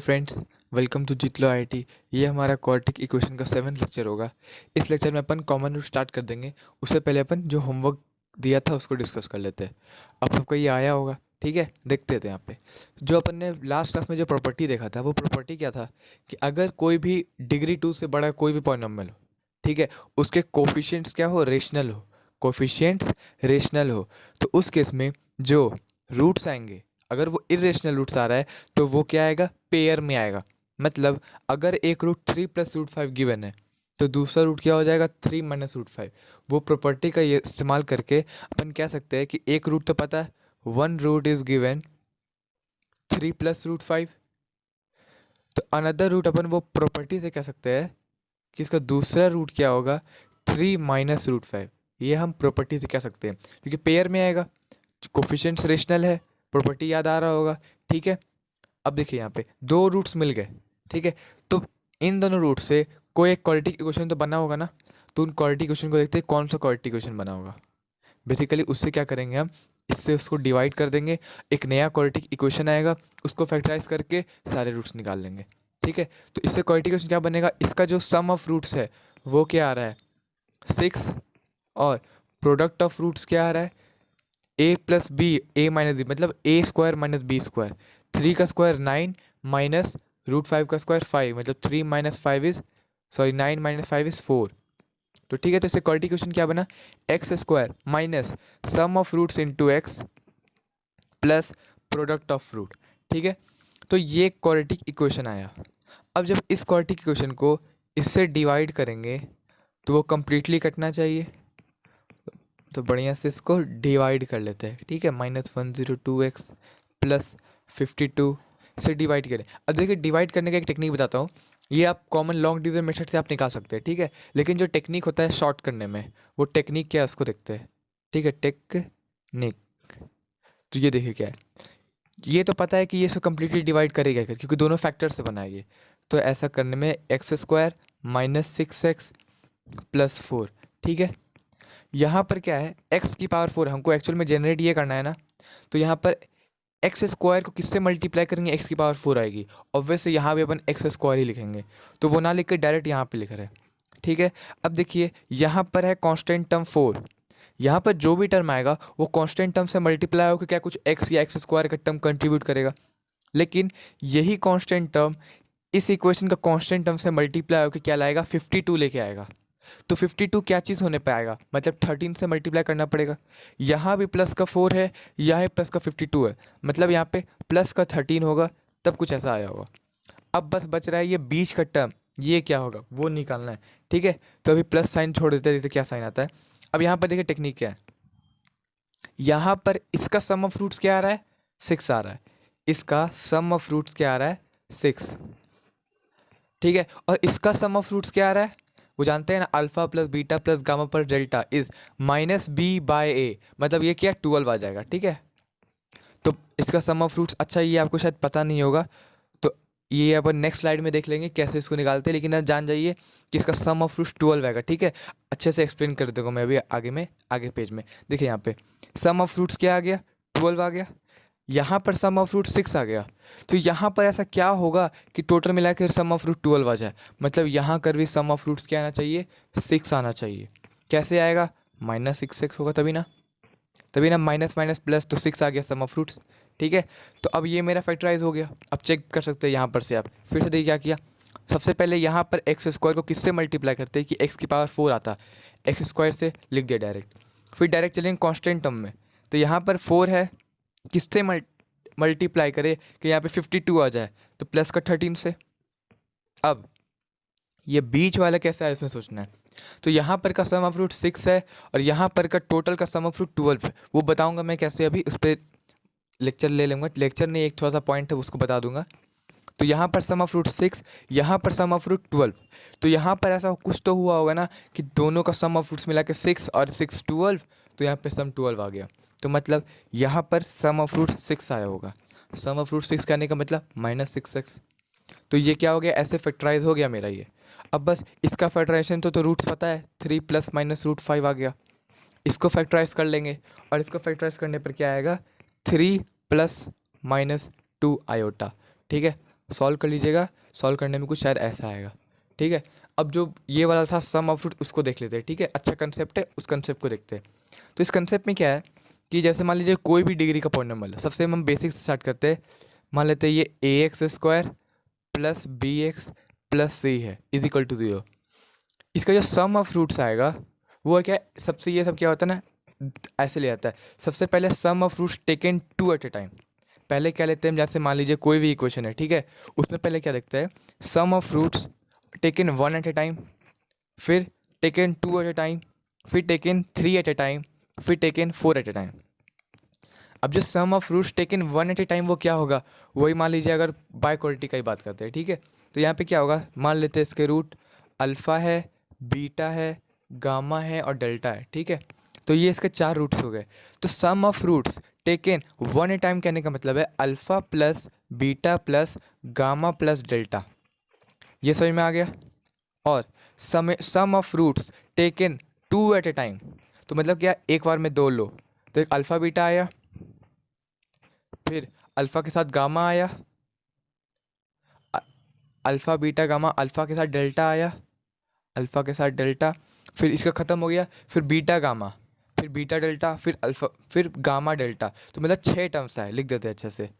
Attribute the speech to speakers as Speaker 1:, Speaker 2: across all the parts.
Speaker 1: Friends, welcome to जितलो IIT. ये हमारा क्वाड्रेटिक इक्वेशन का 7th लेक्चर होगा। इस लेक्चर में अपन कॉमन रूट स्टार्ट कर देंगे। उससे पहले अपन जो होमवर्क दिया था उसको डिस्कस कर लेते हैं। आप सबको ये आया होगा, ठीक है। देखते थे यहाँ पे जो अपन ने लास्ट क्लास में जो प्रॉपर्टी देखा था, वो प्रॉपर्टी क्या था कि अगर कोई भी डिग्री 2 से बड़ा कोई भी पॉलिनॉमियल हो, ठीक है, उसके कोफिशिएंट्स क्या हो, रेशनल हो, कोफिशिएंट्स रेशनल हो, तो उस केस में जो रूट्स आएंगे, अगर वो इरेशनल रूट्स आ रहा है तो वो क्या आएगा, पेयर में आएगा। मतलब अगर एक रूट 3 + √5 गिवन है तो दूसरा रूट क्या हो जाएगा, 3 - √5। वो प्रॉपर्टी का ये इस्तेमाल करके अपन कह सकते हैं कि एक रूट तो पता है, वन रूट इज गिवन 3 + √5, तो अनदर रूट अपन वो प्रॉपर्टी से कह सकते हैं कि इसका दूसरा रूट क्या होगा, 3 - √5। ये हम प्रॉपर्टी से कह सकते हैं क्योंकि पेयर में आएगा, कोफिशिएंट्स रेशनल है, प्रॉपर्टी याद आ रहा होगा, ठीक है। अब देखिए यहाँ पे दो रूट्स मिल गए, ठीक है। तो इन दोनों रूट से कोई एक क्वाड्रेटिक इक्वेशन तो बना होगा ना। तो उन क्वाड्रेटिक इक्वेशन को देखते हैं कौन सा क्वाड्रेटिक इक्वेशन बना होगा। बेसिकली उससे क्या करेंगे हम, इससे उसको डिवाइड कर देंगे, एक नया क्वाड्रेटिक इक्वेशन आएगा, उसको फैक्टराइज करके सारे रूट्स निकाल लेंगे, ठीक है। तो इससे क्वाड्रेटिक इक्वेशन क्या बनेगा, इसका जो सम ऑफ रूट्स है वो क्या आ रहा है, 6, और प्रोडक्ट ऑफ रूट्स क्या आ रहा है, a + b, a - b, मतलब a² - b²। 3 का स्क्वायर 9 माइनस √5 का स्क्वायर 5, मतलब 3 - 5 इज, सॉरी 9 - 5 इज 4। तो ठीक है, तो इससे क्वाड्रेटिक इक्वेशन क्या बना, x² minus sum of roots into x plus product of root, ठीक है। तो ये क्वाड्रेटिक इक्वेशन आया। अब जब इस क्वाड्रेटिक इक्वेशन को इससे डिवाइड करेंगे तो वो कंप्लीटली कटना चाहिए। तो बढ़िया से इसको डिवाइड कर लेते हैं, ठीक है। -102x प्लस 52 से डिवाइड करें। अब देखिए डिवाइड करने का एक टेक्निक बताता हूँ, ये आप कॉमन लॉन्ग डिवीजन मेथड से आप निकाल सकते हैं, ठीक है। लेकिन जो टेक्निक होता है शॉर्ट करने में, वो टेक्निक क्या है उसको देखते हैं, ठीक है। टेक्निक, तो ये देखिए क्या है, ये तो पता है कि ये इसको कम्प्लीटली डिवाइड करेगा क्योंकि दोनों फैक्टर से बना है ये। तो ऐसा करने में x² - 6x प्लस 4, ठीक है। यहाँ पर क्या है, x की पावर 4, हमको एक्चुअल में जनरेट ये करना है ना। तो यहाँ पर x² को किससे मल्टीप्लाई करेंगे, x की पावर 4 आएगी। ऑब्वियसली यहाँ भी अपन x² ही लिखेंगे, तो वो ना लिख के डायरेक्ट यहाँ पे लिख रहे हैं, ठीक है। अब देखिए यहाँ पर है कांस्टेंट टर्म 4, यहाँ पर जो भी टर्म आएगा वो कांस्टेंट टर्म से मल्टीप्लाई होकर क्या कुछ x या x² का टर्म कंट्रीब्यूट करेगा। लेकिन यही कांस्टेंट टर्म इस इक्वेशन का कांस्टेंट टर्म से मल्टीप्लाई होकर क्या लाएगा, 52 लेके आएगा। तो 52 क्या चीज़ होने पे आएगा, मतलब 13 से मल्टीप्लाई करना पड़ेगा। यहाँ भी प्लस का 4 है, यहाँ प्लस का 52 है, मतलब यहाँ पे प्लस का 13 होगा, तब कुछ ऐसा आया होगा। अब बस बच रहा है ये बीच का टर्म, ये क्या होगा वो निकालना है, ठीक है। तो अभी प्लस साइन छोड़ देते हैं, देखते क्या साइन आता है। अब यहाँ पर देखिए टेक्निक क्या है, यहाँ पर इसका सम ऑफ रूट्स क्या आ रहा है, 6 आ रहा है। इसका सम ऑफ रूट्स क्या आ रहा है, 6, ठीक है। और इसका सम ऑफ रूट्स क्या आ रहा है, वो जानते हैं ना, alpha plus beta plus gamma पर डेल्टा इज -b/a, मतलब ये क्या 12 आ जाएगा, ठीक है। तो इसका सम ऑफ रूट्स, अच्छा ये आपको शायद पता नहीं होगा, तो ये अपन नेक्स्ट स्लाइड में देख लेंगे कैसे इसको निकालते हैं, लेकिन आप जान जाइए कि इसका सम ऑफ रूट्स 12 आएगा, ठीक है। अच्छे से एक्सप्लेन कर दूंगा मैं अभी आगे पेज में। देखिए यहाँ पे सम ऑफ रूट्स क्या आ गया, 12 आ गया। यहाँ पर सम ऑफ रूट 6 आ गया। तो यहाँ पर ऐसा क्या होगा कि टोटल मिला कर सम ऑफ रूट 12 आ जाए, मतलब यहाँ कर भी सम ऑफ रूट्स क्या आना चाहिए, 6 आना चाहिए। कैसे आएगा, -6 होगा तभी ना, माइनस माइनस प्लस, तो 6 आ गया सम ऑफ रूट्स, ठीक है। तो अब ये मेरा फैक्टराइज हो गया। अब चेक कर सकते हैं यहाँ पर से, आप फिर से देखिए क्या किया। सबसे पहले यहाँ पर x² को किससे मल्टीप्लाई करते हैं कि x की पावर 4 आता, x² से लिख दिया डायरेक्ट। फिर डायरेक्ट चलेंगे कॉन्स्टेंट टर्म में, तो यहाँ पर 4 है, किससे मल्टीप्लाई करे कि यहाँ पे 52 आ जाए, तो प्लस का 13 से। अब ये बीच वाला कैसा है इसमें सोचना है। तो यहाँ पर का सम ऑफ रूट 6 है और यहाँ पर का टोटल का सम ऑफ रूट 12 है, वो बताऊंगा मैं कैसे, अभी उस पर लेक्चर ले लूँगा। लेक्चर नहीं, एक थोड़ा सा पॉइंट है उसको बता दूंगा। तो यहाँ पर सम ऑफ रूट 6, यहाँ पर सम ऑफ रूट 12। तो यहाँ पर ऐसा कुछ तो हुआ होगा ना कि दोनों का सम ऑफ रूट्स मिला के 6 और 6 12, तो यहाँ पे सम 12 आ गया। तो मतलब यहाँ पर सम ऑफ रूट 6 आया होगा। सम ऑफ रूट 6 करने का मतलब -6x। तो ये क्या हो गया, ऐसे फैक्टराइज हो गया मेरा ये। अब बस इसका फैक्टराइजेशन तो रूट्स पता है, 3 + -√5 आ गया। इसको फैक्टराइज कर लेंगे और इसको फैक्टराइज करने पर क्या आएगा, 3 + -2 आयोटा, ठीक है। सॉल्व कर लीजिएगा, सॉल्व करने में कुछ शायद ऐसा आएगा, ठीक है। अब जो ये वाला था सम ऑफ रूट, उसको देख लेते हैं, ठीक है। अच्छा कंसेप्ट है, उस कंसेप्ट को देखते हैं। तो इस कंसेप्ट में क्या है कि जैसे मान लीजिए कोई भी डिग्री का पॉलिनोमियल, सबसे हम बेसिक से स्टार्ट करते हैं। मान लेते हैं ये a x square plus b x plus c है इज इक्वल टू 0। इसका जो सम ऑफ रूट्स आएगा वो है क्या, सबसे ये सब क्या होता है ना, ऐसे ले आता है। सबसे पहले sum of roots taken two at a time. पहले क्या लेते हैं, जैसे मान लीजिए कोई भी इक्वेशन है, ठीक है, उसमें पहले क्या लिखते हैं, sum of roots taken 1 at a time, फिर टेकन 2 एट ए टाइम, फिर टेकन 3 एट ए टाइम, फिर टेकन 4 एट ए टाइम। अब जो sum of roots taken 1 at a time वो क्या होगा, वही मान लीजिए अगर बाय क्वालिटी का ही बात करते हैं, ठीक है। तो यहाँ पे क्या होगा, मान लेते हैं इसके रूट अल्फ़ा है, बीटा है, गामा है और डेल्टा है, ठीक है। तो ये इसके 4 रूट्स हो गए। तो sum of roots taken 1 at time कहने का मतलब है alpha plus beta plus gamma plus delta. ये समझ में आ गया। और sum of roots taken 2 at a time, तो मतलब क्या, एक बार में 2 लो। तो एक अल्फ़ा बीटा आया, फिर अल्फ़ा के साथ गामा आया, अल्फ़ा बीटा गामा, अल्फ़ा के साथ डेल्टा आया, अल्फ़ा के साथ डेल्टा, फिर इसका ख़त्म हो गया, फिर बीटा गामा, फिर बीटा डेल्टा, फिर अल्फ़ा, फिर गामा डेल्टा। तो मतलब 6 टर्म्स आए, लिख देते हैं अच्छे से,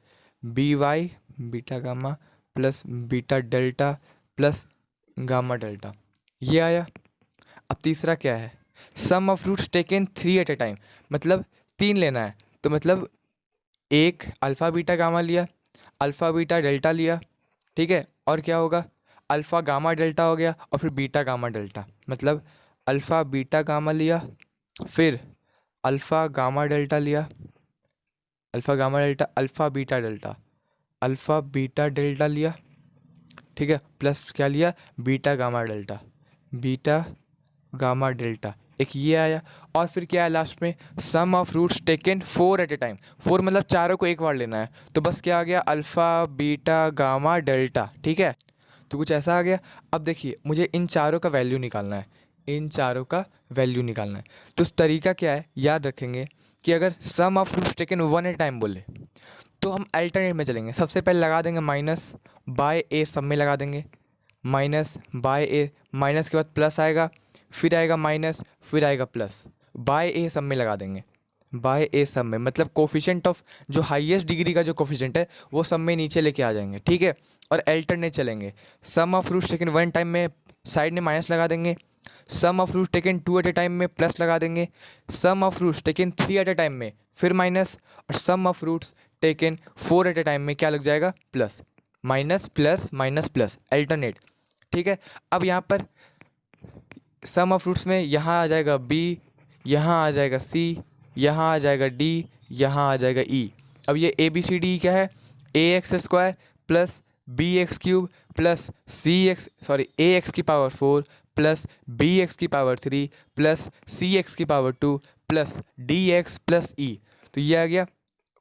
Speaker 1: बी वाई beta gamma plus beta delta plus gamma delta, ये आया। अब तीसरा क्या है, sum of roots taken 3 at a time, मतलब 3 लेना है। तो मतलब एक अल्फ़ा बीटा गामा लिया, अल्फ़ा बीटा डेल्टा लिया, ठीक है, और क्या होगा, अल्फ़ा गामा डेल्टा हो गया, और फिर बीटा गामा डेल्टा, मतलब अल्फ़ा बीटा गामा लिया, फिर अल्फ़ा गामा डेल्टा लिया, alpha gamma delta, alpha beta delta, alpha beta delta लिया, ठीक है, प्लस क्या लिया, beta gamma delta, beta gamma delta, एक ये आया। और फिर क्या है लास्ट में, sum of roots taken 4 at a time. 4 मतलब चारों को एक बार लेना है, तो बस क्या आ गया, अल्फ़ा बीटा गामा डेल्टा, ठीक है। तो कुछ ऐसा आ गया। अब देखिए मुझे इन चारों का वैल्यू निकालना है, इन चारों का वैल्यू निकालना है। तो उस तरीका क्या है, याद रखेंगे कि अगर sum of roots taken 1 at time बोले तो हम अल्टरनेट में चलेंगे। सबसे पहले लगा देंगे माइनस बाय ए, सब में लगा देंगे माइनस बाय ए, माइनस के बाद प्लस आएगा, फिर आएगा माइनस, फिर आएगा प्लस, बाय ए सब में लगा देंगे, बाय ए सब में, मतलब कोफिशिएंट ऑफ जो हाईएस्ट डिग्री का जो कोफिशिएंट है वो सब में नीचे लेके आ जाएंगे, ठीक है। और अल्टरनेट चलेंगे, sum of roots taken 1 time में साइड में माइनस लगा देंगे, sum of roots taken 2 at a time में प्लस लगा देंगे, sum of roots taken 3 at a time में फिर माइनस, और sum of roots taken 4 at a time में क्या लग जाएगा, plus, minus plus minus plus, alternate, ठीक है। अब यहाँ पर सम ऑफ रूट्स में यहाँ आ जाएगा बी, यहाँ आ जाएगा सी, यहाँ आ जाएगा डी, यहाँ आ जाएगा ई। अब ये ए बी सी डी क्या है, a x square plus b x cube plus c x sorry a x की पावर 4 प्लस बी एक्स की पावर 3 प्लस सी एक्स की power 2 plus d x plus e. तो ये आ गया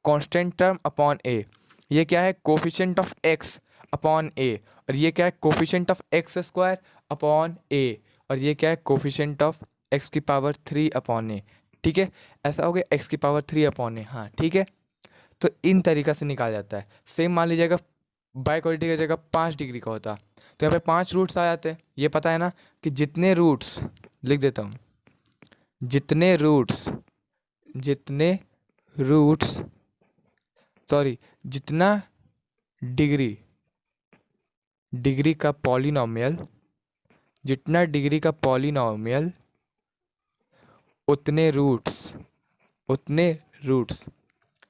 Speaker 1: constant term upon ए। ये क्या है, coefficient of x upon a, और ये क्या है, coefficient of x square upon a, और ये क्या है, कोफिशिएंट ऑफ एक्स की पावर 3 अपॉन ए, ठीक है। ऐसा हो गया एक्स की पावर 3 अपॉन ए, हाँ ठीक है। तो इन तरीका से निकाल जाता है। सेम मान लीजिएगा बाय क्वालिटी की जगह 5 डिग्री का होता तो यहाँ पे 5 रूट्स आ जाते हैं। ये पता है ना कि जितने रूट्स, लिख देता हूँ, जितने रूट्स सॉरी जितना डिग्री का पॉलिनोमियल, जितना डिग्री का पॉलिनोमियल उतने रूट्स,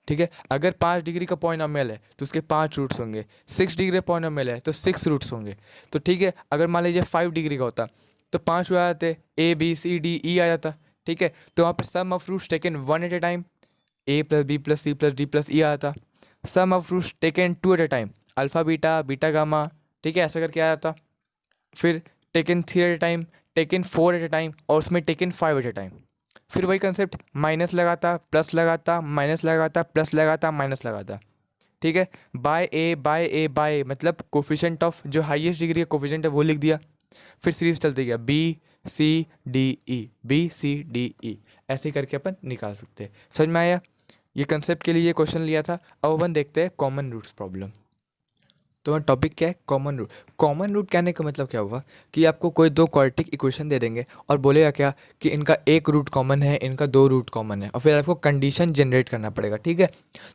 Speaker 1: ठीक है। अगर 5 डिग्री का पॉलिनोमियल है तो उसके 5 रूट्स होंगे, 6 डिग्री पॉलिनोमियल है तो 6 रूट्स होंगे, तो ठीक है। अगर मान लीजिए 5 डिग्री का होता तो 5 आ जाते, ए बी सी डी ई आ जाता, ठीक है। तो वहाँ पर sum of roots taken 1 at a time, a plus b plus c plus d plus e आ जाता। Sum of roots taken 2 at a time, alpha beta beta gamma, ठीक है, ऐसा करके आ जाता। फिर taken 3 at a time, taken 4 at a time, और उसमें टेकन 5 एट ए टाइम। फिर वही कंसेप्ट, माइनस लगाता प्लस लगाता, माइनस लगाता प्लस लगाता, माइनस लगाता, ठीक है। बाय ए मतलब कोफिशिएंट ऑफ जो हाईएस्ट डिग्री का कोफिशिएंट है वो लिख दिया। फिर सीरीज चलती गया B C D E, B C D E, ऐसे करके अपन निकाल सकते हैं। समझ में आया, ये कंसेप्ट के लिए ये क्वेश्चन लिया था। अब अपन देखते हैं कॉमन रूट्स प्रॉब्लम। तो टॉपिक क्या है, कॉमन रूट। कॉमन रूट कहने का मतलब क्या हुआ कि आपको कोई दो क्वाड्रेटिक इक्वेशन दे देंगे और बोलेगा क्या कि इनका एक रूट कॉमन है, इनका दो रूट कॉमन है, और फिर आपको कंडीशन जनरेट करना पड़ेगा, ठीक है।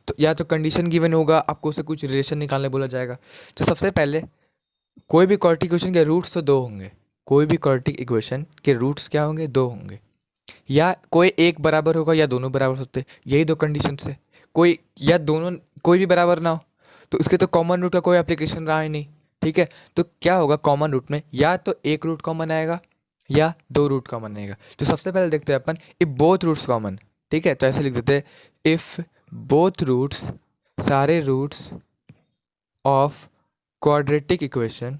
Speaker 1: तो या तो कंडीशन गिवन होगा, आपको उससे कुछ रिलेशन निकालने बोला जाएगा। तो सबसे पहले कोई भी क्वाड्रेटिक इक्वेशन के रूट्स तो दो होंगे, कोई भी क्वाड्रेटिक इक्वेशन के रूट्स क्या होंगे, दो होंगे। या कोई एक बराबर होगा या दोनों बराबर होते, यही दो कंडीशन है। कोई या दोनों, कोई भी बराबर ना हो तो इसके तो कॉमन रूट का कोई एप्लीकेशन रहा ही नहीं, ठीक है। तो क्या होगा कॉमन रूट में, या तो एक रूट कॉमन आएगा या दो रूट कॉमन आएगा। तो सबसे पहले देखते हैं अपन इफ बोथ रूट्स कॉमन, ठीक है। तो ऐसे लिख देते हैं इफ बोथ रूट्स, सारे roots of quadratic equation,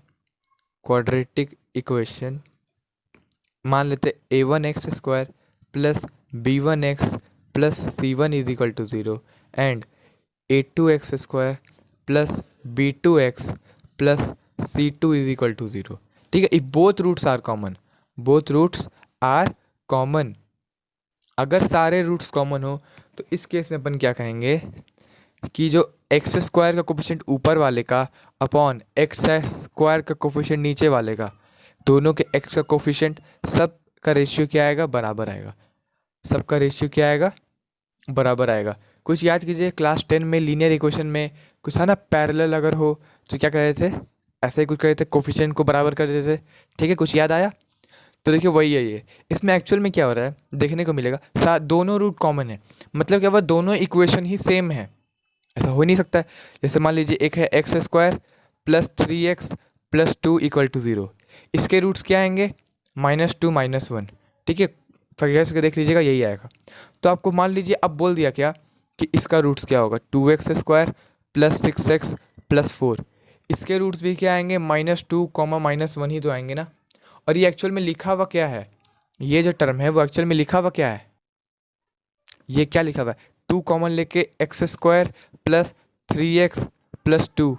Speaker 1: quadratic equation मान लेते a one x square plus b one x plus c one is equal to zero and a two x square plus b two x plus c two is equal to zero, ठीक है। If both roots are common, both roots are common, अगर सारे roots common हो तो इस case में अपन क्या कहेंगे कि जो एक्स स्क्वायर का कोफिशिएंट ऊपर वाले का अपॉन एक्स स्क्वायर का कोफिशिएंट नीचे वाले का, दोनों के एक्स का कोफिशिएंट सब का रेशियो क्या आएगा, बराबर आएगा। सबका रेशियो क्या आएगा, बराबर आएगा। कुछ याद कीजिए क्लास 10 में लीनियर इक्वेशन में कुछ था ना, पैरेलल अगर हो तो क्या कह रहे थे, ऐसे ही कुछ कह रहे थे, कोफिशिएंट को बराबर कर देते थे, ठीक है। कुछ याद आया? तो देखिए वही है ये। इसमें एक्चुअल में क्या हो रहा है देखने को मिलेगा, दोनों रूट कॉमन है, मतलब क्या हुआ, दोनों इक्वेशन ही सेम है। ऐसा हो ही नहीं सकता है। जैसे मान लीजिए एक है x square plus three x plus two equal to zero, इसके रूट्स क्या आएंगे, माइनस टू माइनस वन, ठीक है। फैक्टराइज करके देख लीजिएगा यही आएगा। तो आपको मान लीजिए अब बोल दिया क्या कि इसका रूट्स क्या होगा, two x square plus six x plus four, इसके रूट्स भी क्या आएंगे, minus two comma minus one ही तो आएंगे ना। और ये एक्चुअल में लिखा हुआ क्या है, ये जो टर्म है वो एक्चुअल में लिखा हुआ क्या है, ये क्या लिखा हुआ है, टू कॉमन लेके x square plus three x plus to,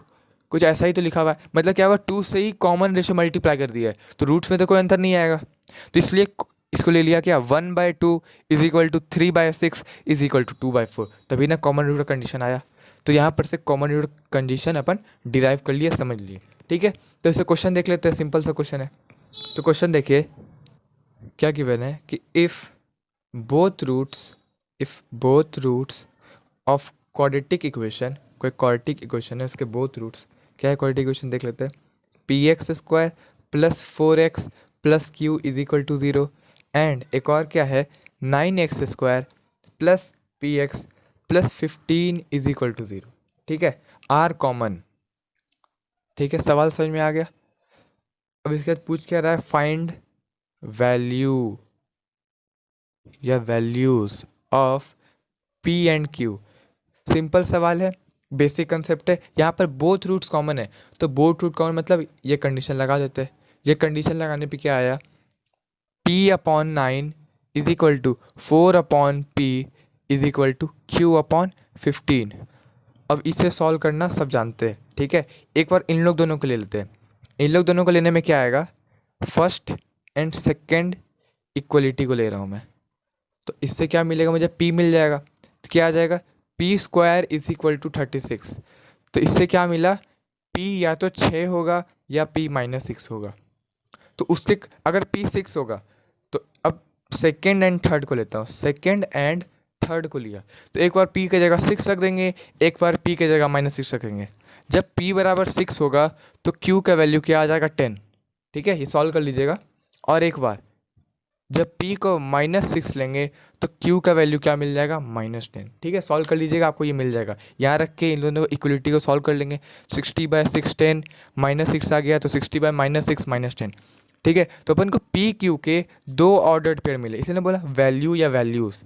Speaker 1: कुछ ऐसा ही तो लिखा हुआ है। मतलब क्या हुआ, टू से ही कॉमन रेशियो मल्टीप्लाई कर दिया है, तो रूट्स में तो कोई अंतर नहीं आएगा। तो इसलिए इसको ले लिया क्या, one by two is equal to three by six is equal to two by four, तभी ना कॉमन रूट का कंडीशन आया। तो यहाँ पर से कॉमन रूट कंडीशन अपन डिराइव कर लिए, समझ लिए, ठीक है। तो इसे क्वेश्चन देख लेते हैं, सिंपल सा क्वेश्चन है। तो क्वेश्चन देखिए क्या गिवन है कि if both roots of quadratic equation, कोई क्वाड्रेटिक इक्वेशन है उसके बोथ रूट्स क्या है, क्वाड्रेटिक इक्वेशन देख लेते हैं, p x square plus four x plus q is equal to zero and एक और क्या है, nine x square plus p x plus fifteen is equal to zero, ठीक है, आर कॉमन, ठीक है। सवाल समझ में आ गया। अब इसके बाद पूछ क्या रहा है, फाइंड वैल्यू या values of P and Q. Simple सवाल है, बेसिक कंसेप्ट है। यहाँ पर बोथ रूट्स कॉमन है, तो बोथ रूट कॉमन मतलब ये कंडीशन लगा देते हैं। ये कंडीशन लगाने पे क्या आया, p upon nine is equal to four upon p is equal to q upon fifteen. अब इसे सॉल्व करना सब जानते हैं, ठीक है। एक बार इन लोग दोनों को ले लेते हैं। इन लोग दोनों को लेने में क्या आएगा, फर्स्ट एंड सेकेंड इक्वलिटी को ले रहा हूँ मैं, तो इससे क्या मिलेगा मुझे, p मिल जाएगा। तो क्या आ जाएगा, p square is equal to 36। तो इससे क्या मिला, p या तो 6 होगा या p माइनस सिक्स होगा। तो उससे अगर p 6 होगा तो अब सेकेंड एंड थर्ड को लेता हूँ, सेकेंड एंड थर्ड को लिया तो एक बार p की जगह 6 रख देंगे, एक बार p की जगह माइनस सिक्स रखेंगे। जब p बराबर 6 होगा तो q का वैल्यू क्या आ जाएगा, 10, ठीक है। ये सॉल्व कर लीजिएगा। और एक बार जब p को माइनस सिक्स लेंगे तो q का वैल्यू क्या मिल जाएगा, माइनस 10, ठीक है। सॉल्व कर लीजिएगा, आपको ये मिल जाएगा। यहाँ रख के इन दोनों इक्वलिटी को सॉल्व कर लेंगे। 60 बाय सिक्स 10, माइनस सिक्स आ गया तो 60 बाय माइनस सिक्स माइनस 10, ठीक है। तो अपन को पी क्यू के दो ऑर्डर्ड पेयर मिले, इसलिए बोला वैल्यू या वैल्यूज़।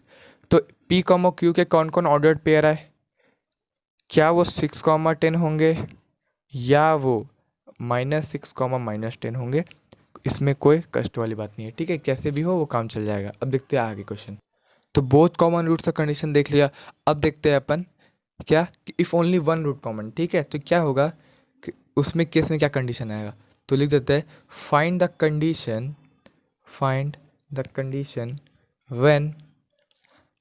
Speaker 1: तो पी कॉमा क्यू के कौन कौन ऑर्डर्ड पेयर आए, क्या वो 6 कॉमा 10 होंगे या वो माइनस सिक्स कॉमा माइनस 10 होंगे। इसमें कोई कष्ट वाली बात नहीं है, ठीक है। कैसे भी हो वो काम चल जाएगा। अब देखते हैं आगे क्वेश्चन। तो बोथ कॉमन रूट्स का कंडीशन देख लिया। अब देखते हैं अपन क्या कि if only one root common, ठीक है। तो क्या होगा कि उसमें केस में क्या कंडीशन आएगा, तो लिख देते हैं find the condition when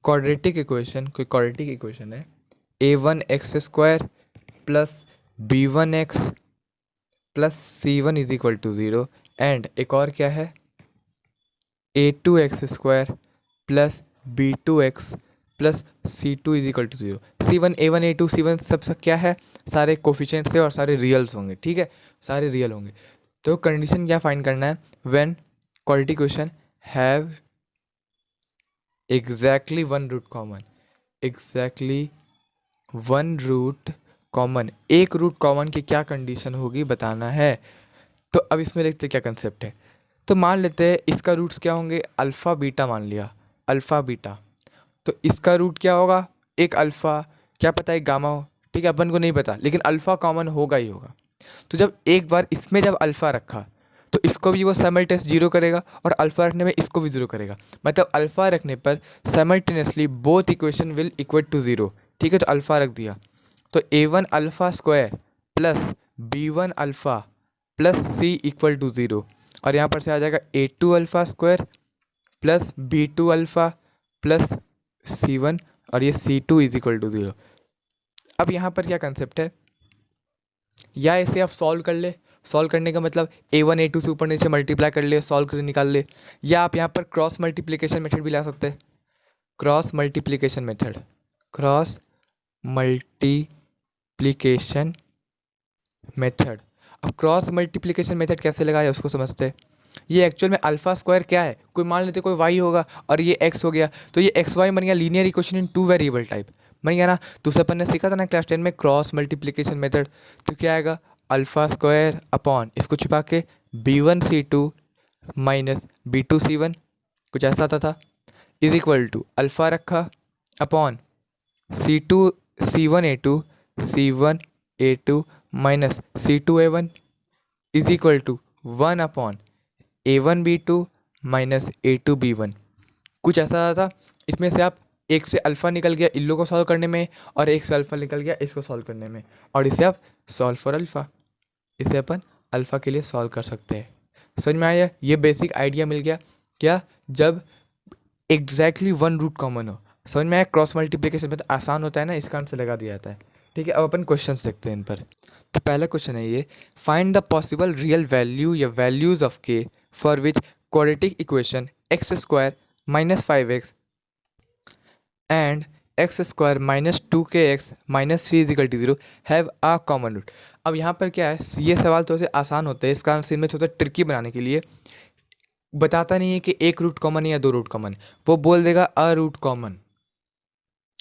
Speaker 1: quadratic equation, कोई क्वाड्रेटिक इक्वेशन है, a one x square plus b one x plus C1 is equal to 0 and एक और क्या है A2x² plus B2x plus C2 is equal to 0। C1 A1 A2 C1 सब क्या है, सारे कोफिशिएंट्स है और सारे रियल्स होंगे, ठीक है, सारे रियल होंगे। तो कंडीशन क्या फाइंड करना है, when quality question have exactly one root common, exactly one root common, एक रूट कॉमन की क्या कंडीशन होगी बताना है। तो अब इसमें देखते क्या कंसेप्ट है। तो मान लेते हैं इसका रूट्स क्या होंगे, अल्फ़ा बीटा मान लिया, अल्फ़ा बीटा। तो इसका रूट क्या होगा, एक अल्फ़ा, क्या पता है गामा हो, ठीक है, अपन को नहीं पता, लेकिन अल्फ़ा कॉमन होगा ही होगा। तो जब एक बार इसमें जब अल्फ़ा रखा तो इसको भी वो साइमल्टेनियस जीरो करेगा और अल्फ़ा रखने में इसको भी जीरो करेगा, मतलब अल्फ़ा रखने पर simultaneously both equation will equal to zero, ठीक है। तो अल्फ़ा रख दिया तो A1 alpha square plus B1 alpha plus C equal to zero, और यहाँ पर से आ जाएगा A2 alpha square plus B2 alpha plus C1 और ये C2 is equal to zero. अब यहाँ पर क्या कंसेप्ट है, या इसे आप सॉल्व कर ले, सॉल्व करने का मतलब A1 A2 से ऊपर नीचे मल्टीप्लाई कर ले, सॉल्व कर निकाल ले, या आप यहाँ पर क्रॉस मल्टीप्लिकेशन मेथड भी ला सकते हैं, cross multiplication method, cross multiplication method. अब क्रॉस मल्टीप्लिकेशन मेथड कैसे लगाया उसको समझते हैं। ये एक्चुअल में अल्फा स्क्वायर क्या है, कोई मान लेते कोई वाई होगा और ये एक्स हो गया, तो ये एक्स वाई बन गया linear equation in two variable type, बन गया ना। दूसरा अपन ने सीखा था ना क्लास 10 में क्रॉस मल्टीप्लिकेशन मेथड, तो क्या आएगा अल्फा स्क्वायर अपॉन इसको छिपा के B1 C2 minus B2 C1, कुछ ऐसा आता था, इज इक्वल टू अल्फा रखा upon C2 C1 A2 C1 A2 minus C2 A1 is equal to 1 upon A1 B2 minus A2 B1, कुछ ऐसा था। इसमें से आप एक से अल्फ़ा निकल गया इन लोगों को सॉल्व करने में, और एक से अल्फ़ा निकल गया इसको सॉल्व करने में, और इसे आप सॉल्व फॉर अल्फ़ा, इसे अपन अल्फ़ा के लिए सॉल्व कर सकते हैं। समझ में आया, ये बेसिक आइडिया मिल गया क्या, जब एग्जैक्टली वन रूट कॉमन हो। समझ में आया, क्रॉस मल्टीप्लिकेशन में तो आसान होता है ना, इसका आंसर लगा दिया जाता है, ठीक है। अब अपन क्वेश्चन देखते हैं इन पर। तो पहला क्वेश्चन है ये, find the possible real value या values of k for which quadratic equation x² minus 5x and x² minus 2kx minus 3 is equal to 0 have a common root. अब यहाँ पर क्या है, ये सवाल थोड़े से आसान होते हैं, इसका आंसर में थोड़ा सा ट्रिकी बनाने के लिए बताता नहीं है कि एक रूट कॉमन है या दो रूट कॉमन, वो बोल देगा अ रूट कॉमन।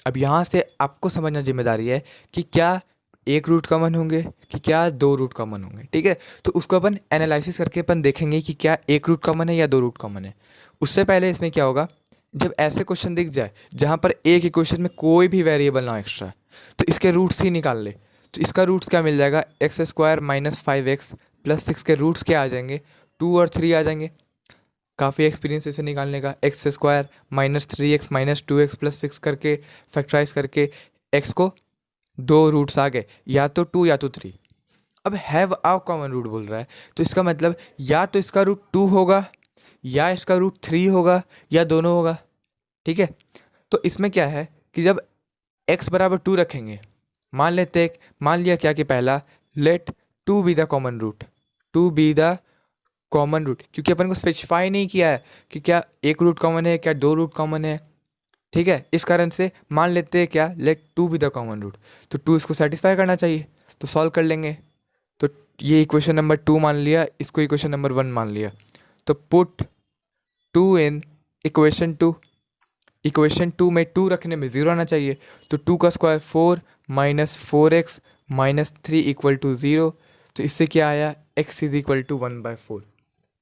Speaker 1: अब यहाँ से आपको समझना जिम्मेदारी है कि क्या एक रूट कॉमन होंगे कि क्या दो रूट कॉमन होंगे, ठीक है। तो उसको अपन एनालिसिस करके अपन देखेंगे कि क्या एक रूट कॉमन है या दो रूट कॉमन है। उससे पहले इसमें क्या होगा, जब ऐसे क्वेश्चन दिख जाए जहाँ पर एक इक्वेशन में कोई भी वेरिएबल ना हो एक्स्ट्रा, तो इसके रूट्स ही निकाल ले। तो इसका रूट्स क्या मिल जाएगा, x² माइनस 5x प्लस 6 के रूट्स क्या आ जाएंगे, 2 और 3 आ जाएंगे। काफ़ी एक्सपीरियंस इसे निकालने का, x² minus 3x minus 2x plus 6 करके फैक्टराइज करके x को दो रूट्स आ गए, या तो 2 या तो 3। अब हैव अ कॉमन रूट बोल रहा है, तो इसका मतलब या तो इसका रूट 2 होगा या इसका रूट 3 होगा या दोनों होगा, ठीक है। तो इसमें क्या है कि जब x बराबर 2 रखेंगे, मान लेते हैं, मान लिया क्या कि पहला let 2 be the common root, 2 be the common root, क्योंकि अपन को स्पेसिफाई नहीं किया है कि क्या एक रूट कॉमन है क्या दो रूट कॉमन है, ठीक है। इस कारण से मान लेते हैं क्या let 2 be the common root, तो 2 इसको सेटिस्फाई करना चाहिए, तो सॉल्व कर लेंगे। तो ये इक्वेशन नंबर 2 मान लिया, इसको इक्वेशन नंबर 1 मान लिया, तो पुट 2 इन इक्वेशन 2, इक्वेशन 2 में 2 रखने में 0 आना चाहिए, तो 2 का square 4 minus 4x minus 3 equal to 0। तो इससे क्या आया, x is equal to 1/4,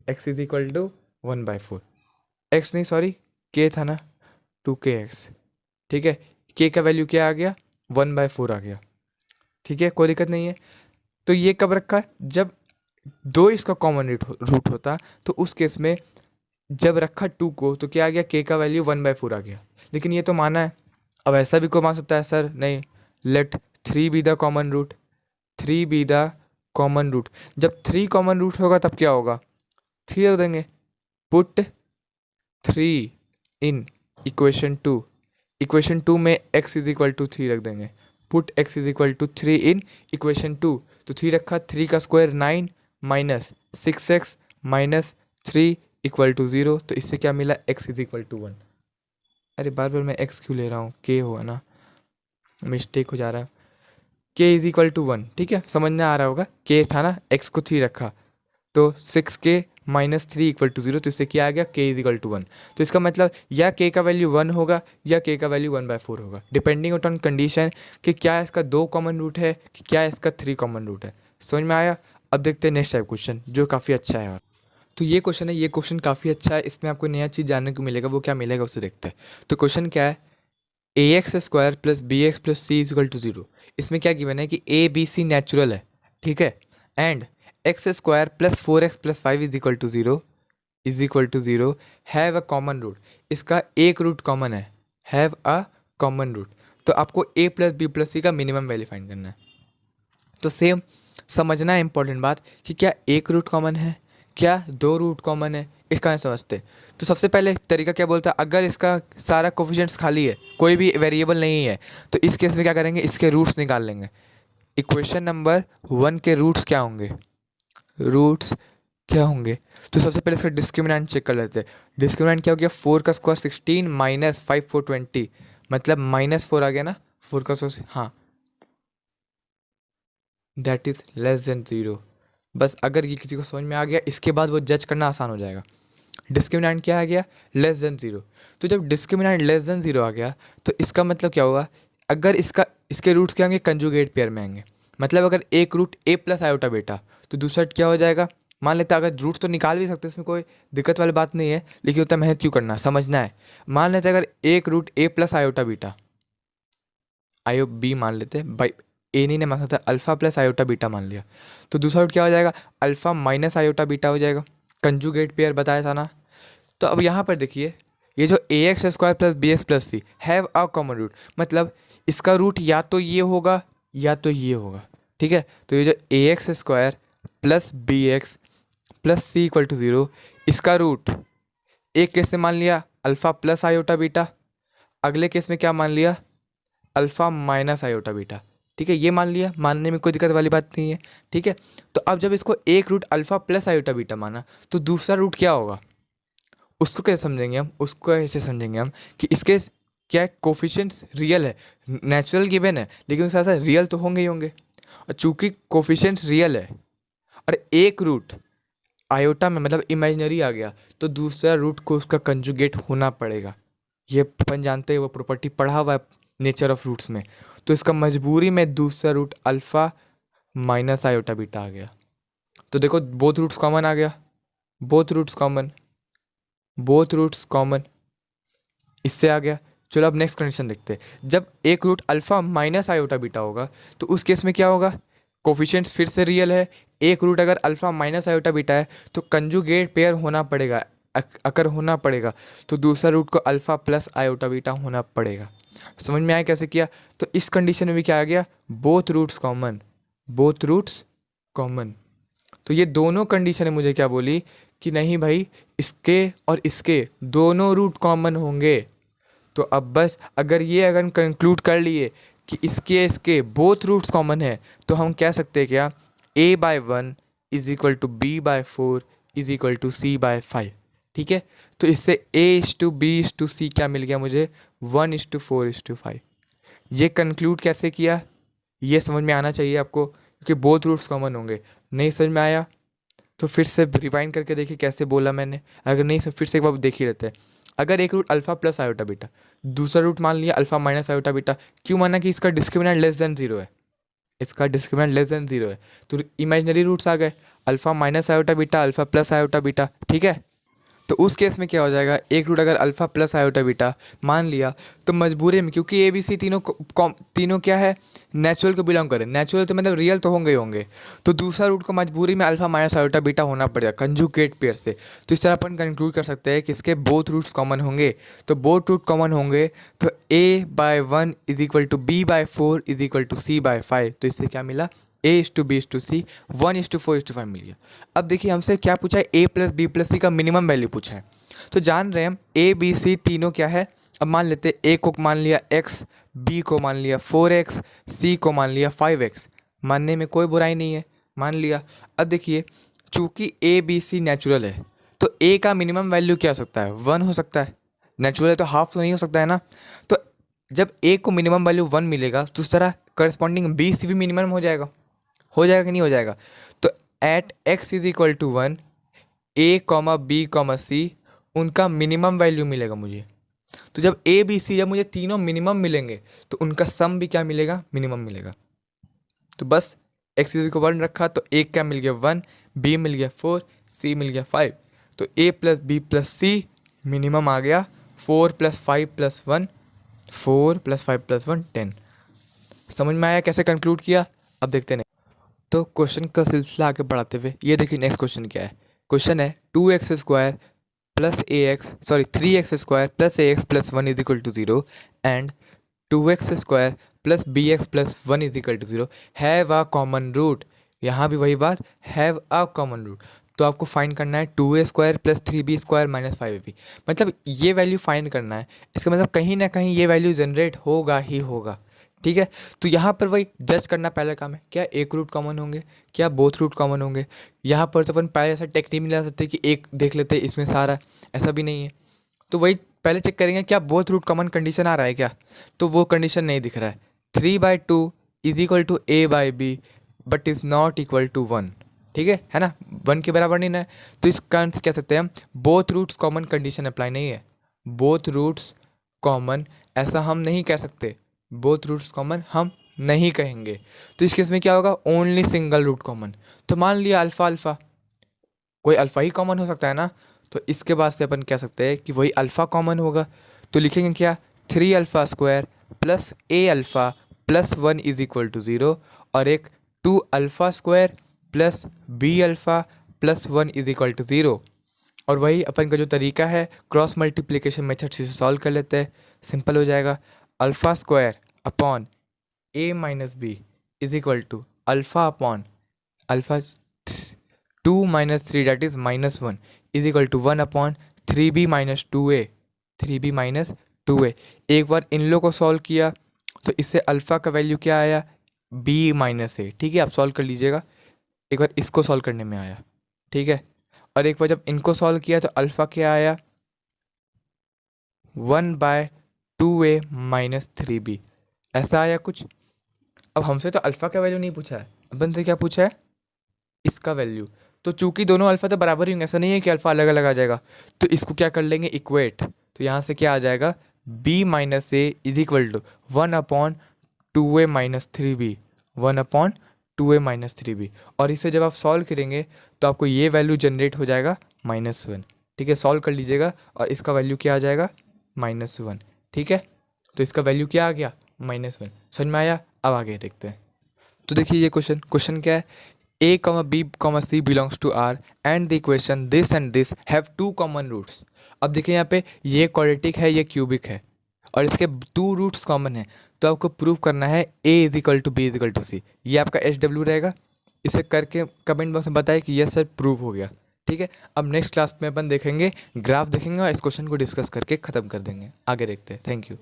Speaker 1: x is equal to 1/4, x नहीं सॉरी k था ना, 2kx, ठीक है। k का वैल्यू क्या आ गया, 1/4 आ गया, ठीक है, कोई दिक्कत नहीं है। तो ये कब रखा है, जब दो इसका कॉमन रूट होता, तो उस केस में जब रखा 2 को तो क्या आ गया, k का वैल्यू 1/4 आ गया। लेकिन ये तो माना है, अब ऐसा भी कोई मान सकता है सर नहीं, let 3 be the common root, 3 be the common root. जब 3 कॉमन रूट होगा तब क्या होगा, 3 रख देंगे, पुट 3 इन इक्वेशन 2, इक्वेशन 2 में x इज इक्वल टू 3 रख देंगे, put x is equal to 3 in equation 2। तो 3 रखा, 3 का square 9 minus 6x minus 3 equal to 0। तो इससे क्या मिला, x इज इक्वल टू 1। अरे बार बार मैं x क्यों ले रहा हूँ, k हुआ ना, मिस्टेक हो जा रहा है। k इज इक्वल टू 1, ठीक है, समझ में आ रहा होगा। k था ना, x को 3 रखा, तो 6k माइनस 3 इक्वल टू 0। तो इससे क्या आ गया, k इज इक्वल टू 1। तो इसका मतलब या k का वैल्यू 1 होगा या k का वैल्यू 1/4 होगा, डिपेंडिंग ऑन कंडीशन कि क्या इसका 2 कॉमन रूट है कि क्या इसका 3 कॉमन रूट है। समझ में आया। अब देखते हैं नेक्स्ट टाइप क्वेश्चन जो काफ़ी अच्छा है। और तो ये क्वेश्चन है, ये क्वेश्चन काफ़ी अच्छा है, इसमें आपको नया चीज़ जानने को मिलेगा। वो क्या मिलेगा उसे देखते हैं। तो क्वेश्चन क्या है, ax² plus bx plus c is equal to 0। इसमें क्या गिवन है कि a b c नेचुरल है, ठीक है, and x² plus 4x plus 5 is equal to 0 have a common root. इसका एक रूट कॉमन है, हैव अ कॉमन रूट। तो आपको a plus b plus c का मिनिमम वैल्यू फाइंड करना है। तो सेम समझना है इंपॉर्टेंट बात कि क्या एक रूट कॉमन है, क्या 2 रूट कॉमन है, इसका नहीं समझते। तो सबसे पहले तरीका क्या बोलता है, अगर इसका सारा कोफिशिएंट्स खाली है, कोई भी वेरिएबल नहीं है, तो इस केस में क्या करेंगे, इसके रूट्स निकाल लेंगे। इक्वेशन नंबर 1 के रूट्स क्या होंगे, रूट्स क्या होंगे। तो सबसे पहले इसका डिस्क्रिमिनेंट चेक कर लेते हैं। डिस्क्रिमिनेंट क्या हो गया, 4 का स्क्वायर 16 माइनस 5 4 20, मतलब -4 आ गया ना, 4 का स्क्वायर, हाँ, दैट इज लेस देन 0। बस अगर ये किसी को समझ में आ गया, इसके बाद वो जज करना आसान हो जाएगा। डिस्क्रिमिनेंट क्या आ गया, लेस देन 0। तो जब डिस्क्रिमिनेंट लेस देन 0 आ गया, तो इसका मतलब क्या हुआ, अगर इसके रूट्स क्या होंगे, कंजुगेट पेयर में आएंगे। मतलब अगर एक रूट a प्लस आयोटा बेटा, तो दूसरा क्या हो जाएगा, मान लेते हैं, अगर रूट तो निकाल भी सकते हैं, इसमें कोई दिक्कत वाली बात नहीं है, लेकिन उतना मेहनत क्यों करना, समझना है। मान लेते हैं अगर एक root a plus iota beta, आयो बी मान लेते हैं, बाई ए नहीं मान सकता, अल्फा प्लस आयोटा बीटा मान लिया, तो दूसरा रूट क्या हो जाएगा, अल्फा माइनस आयोटा बीटा हो जाएगा। कंजुगेट पेयर बताया था ना। तो अब यहाँ पर देखिए, ये जो ax² plus bx plus c have a common root, मतलब इसका रूट या तो ये होगा या तो ये होगा, ठीक है। तो ये जो ax² plus bx plus c equal to 0, इसका रूट एक केस में मान लिया अल्फा प्लस आयोटा बीटा, अगले केस में क्या मान लिया, अल्फा माइनस आयोटा बीटा, ठीक है। ये मान लिया, मानने में कोई दिक्कत वाली बात नहीं है, ठीक है। तो अब जब इसको एक root alpha plus iota beta माना, तो दूसरा रूट क्या होगा, उसको कैसे समझेंगे हम, उसको ऐसे समझेंगे हम कि इसके क्या है, कोफिशिएंट्स रियल है, नेचुरल गिवन है, लेकिन उसके साथ रियल तो होंगे ही होंगे। और चूंकि कोफिशिएंट्स रियल है और एक रूट आयोटा में मतलब इमेजिनरी आ गया, तो दूसरा रूट को उसका कंजुगेट होना पड़ेगा। ये अपन जानते हैं, वो प्रॉपर्टी पढ़ा हुआ है नेचर ऑफ रूट्स में। तो इसका मजबूरी में दूसरा root alpha minus iota beta आ गया। तो देखो बोथ रूट्स कॉमन आ गया, both roots common, both roots common, इससे आ गया। चलो अब नेक्स्ट कंडीशन देखते हैं। जब एक root alpha minus iota beta होगा, तो उस केस में क्या होगा, कोफिशिएंट्स फिर से रियल है, एक रूट अगर अल्फा माइनस आयोटा बीटा है, तो कंजुगेट पेयर होना पड़ेगा। अगर होना पड़ेगा तो दूसरा रूट को अल्फा प्लस आयोटा बीटा होना पड़ेगा। समझ में आया कैसे किया। तो इस कंडीशन में भी क्या आ गया, both roots common, both roots common. तो ये दोनों कंडीशन है, मुझे क्या बोली कि नहीं भाई, इसके और इसके दोनों रूट कॉमन होंगे। तो अब बस अगर कंक्लूड कर लिए कि इसके बोथ रूट्स कॉमन है, तो हम कह सकते हैं क्या, a/1 is equal to b/4 is equal to c/5, ठीक है। तो इससे a/b/c क्या मिल गया मुझे, 1/4/5। ये कंक्लूड कैसे किया, ये समझ में आना चाहिए आपको, क्योंकि बोथ रूट्स कॉमन होंगे। नहीं समझ में आया तो फिर से रिवाइंड करके देखिए कैसे बोला मैंने, अगर नहीं सब फिर से एक बार देख ही लेते हैं। अगर एक root alpha plus iota beta, दूसरा रूट मान लिया अल्फा माइनस आयोटा बीटा, क्यों माना कि इसका डिस्क्रिमिनेंट लेस देन 0 है, इसका डिस्क्रिमिनेंट लेस देन 0 है, तो इमेजिनरी रूट्स आ गए, alpha minus iota beta, alpha plus iota beta, ठीक है। तो उस केस में क्या हो जाएगा, एक रूट अगर अल्फा प्लस आयोटा बीटा मान लिया, तो मजबूरी में, क्योंकि ए बी सी तीनों क्या है, नेचुरल को बिलोंग करें, नेचुरल तो मतलब रियल तो होंगे ही होंगे, तो दूसरा रूट को मजबूरी में अल्फा माइनस आयोटा बीटा होना पड़ेगा कंजुगेट पेयर से। तो इस तरह अपन कंक्लूड कर सकते हैं कि इसके बोथ रूट्स कॉमन होंगे। तो बोथ रूट कॉमन होंगे तो a/1 is equal to b/4 is equal to c/5। तो इससे क्या मिला, a/b/c 1/4/5 मिल गया। अब देखिए हमसे क्या पूछा है, a plus b plus c का मिनिमम वैल्यू पूछा है। तो जान रहे हैं हम a b c तीनों क्या है। अब मान लेते हैं a को मान लिया x, b को मान लिया 4x, c को मान लिया 5x। मानने में कोई बुराई नहीं है, मान लिया। अब देखिए चूँकि ए बी सी नेचुरल है तो ए का मिनिमम वैल्यू क्या हो सकता है, 1 हो सकता है। नेचुरल है तो हाफ तो नहीं हो सकता है ना। तो जब ए को मिनिमम वैल्यू 1 मिलेगा तो उस तरह करस्पॉन्डिंग बी सी भी मिनिमम हो जाएगा कि नहीं हो जाएगा। तो at x is equal to 1 a comma b comma c उनका मिनिमम वैल्यू मिलेगा मुझे। तो जब ए बी सी जब मुझे तीनों मिनिमम मिलेंगे तो उनका सम भी क्या मिलेगा, मिनिमम मिलेगा। तो बस एक्स इज इक्वल 1 रखा तो ए क्या मिल गया 1, बी मिल गया 4, सी मिल गया 5। तो ए प्लस बी प्लस सी मिनिमम आ गया 4 प्लस 5 प्लस 1, 4 प्लस 5 प्लस 1 10। समझ में आया कैसे कंक्लूड किया। अब देखते हैं। तो क्वेश्चन का सिलसिला आगे बढ़ाते हुए ये देखिए नेक्स्ट क्वेश्चन क्या है। क्वेश्चन है 2x² plus a x 3x² plus a x plus 1 is equal to 0 and 2x² plus b x plus 1 is equal to 0 have a common root. यहाँ भी वही बात, हैव अ कॉमन रूट। तो आपको find करना है 2a² plus 3b² minus 5ab। मतलब ये वैल्यू फाइंड करना है। इसका मतलब कहीं ना कहीं ये वैल्यू जनरेट होगा ही होगा। ठीक है, तो यहाँ पर वही जज करना पहला काम है, क्या एक रूट कॉमन होंगे, क्या बोथ रूट कॉमन होंगे। यहाँ पर तो अपन पहले ऐसा टेक्निक नहीं ला सकते कि एक देख लेते इसमें सारा, ऐसा भी नहीं है। तो वही पहले चेक करेंगे क्या बोथ रूट कॉमन कंडीशन आ रहा है क्या। तो वो कंडीशन नहीं दिख रहा है। 3/2 is equal to a by b but is not equal to 1। ठीक है ना, 1 के बराबर नहीं ना है। तो इस कारण से कह सकते हैं हम both roots common condition apply नहीं है। बोथ रूट्स कॉमन ऐसा हम नहीं कह सकते, बोथ रूट्स कॉमन हम नहीं कहेंगे। तो इस केस में क्या होगा, ओनली सिंगल रूट कॉमन। तो मान लिया अल्फ़ा अल्फ़ा, कोई अल्फ़ा ही कॉमन हो सकता है ना। तो इसके बाद से अपन कह सकते हैं कि वही अल्फ़ा कॉमन होगा। तो लिखेंगे क्या, 3α² plus a alpha plus 1 is equal to 0 और एक 2α² plus b alpha plus 1 is equal to 0। और वही अपन का जो तरीका है क्रॉस मल्टीप्लिकेशन मेथड से सॉल्व कर लेते हैं, सिंपल हो जाएगा। α² upon a minus b is equal to alpha upon alpha 2 minus 3 that is -1 is equal to 1 upon 3b minus 2a, 3b minus 2a। एक बार इन लोग को सॉल्व किया तो इससे अल्फ़ा का वैल्यू क्या आया, b माइनस a। ठीक है, आप सॉल्व कर लीजिएगा। एक बार इसको सॉल्व करने में आया, ठीक है। और एक बार जब इनको सॉल्व किया तो अल्फ़ा क्या आया, 1/2a माइनस 3b, ऐसा आया कुछ। अब हमसे तो अल्फ़ा का वैल्यू नहीं पूछा है, अपन से क्या पूछा है, इसका वैल्यू। तो चूंकि दोनों अल्फ़ा तो बराबर ही होंगे, ऐसा नहीं है कि अल्फ़ा अलग अलग आ जाएगा। तो इसको क्या कर लेंगे, इक्वेट। तो यहाँ से क्या आ जाएगा, b minus a is equal to 1/2a minus 3b, 1/2a minus 3b। और इसे जब आप सॉल्व करेंगे तो आपको ये वैल्यू जनरेट हो जाएगा -1। ठीक है, सॉल्व कर लीजिएगा और इसका वैल्यू क्या आ जाएगा, -1। ठीक है, तो इसका वैल्यू क्या आ गया, -1। समझ में आया। अब आगे देखते हैं। तो देखिए ये क्वेश्चन क्या है, a, b, c belongs to R and the equation this and this have two common roots। अब देखिए यहाँ पे ये क्वाड्रेटिक है, ये क्यूबिक है और इसके 2 रूट्स कॉमन है। तो आपको प्रूव करना है a is equal to b is equal to c. ये आपका SW रहेगा। इसे करके कमेंट बॉक्स में बताए कि यस सर प्रूव हो गया। ठीक है, अब नेक्स्ट क्लास में अपन देखेंगे, ग्राफ देखेंगे और इस क्वेश्चन को डिस्कस करके ख़त्म कर देंगे। आगे देखते हैं। Thank you.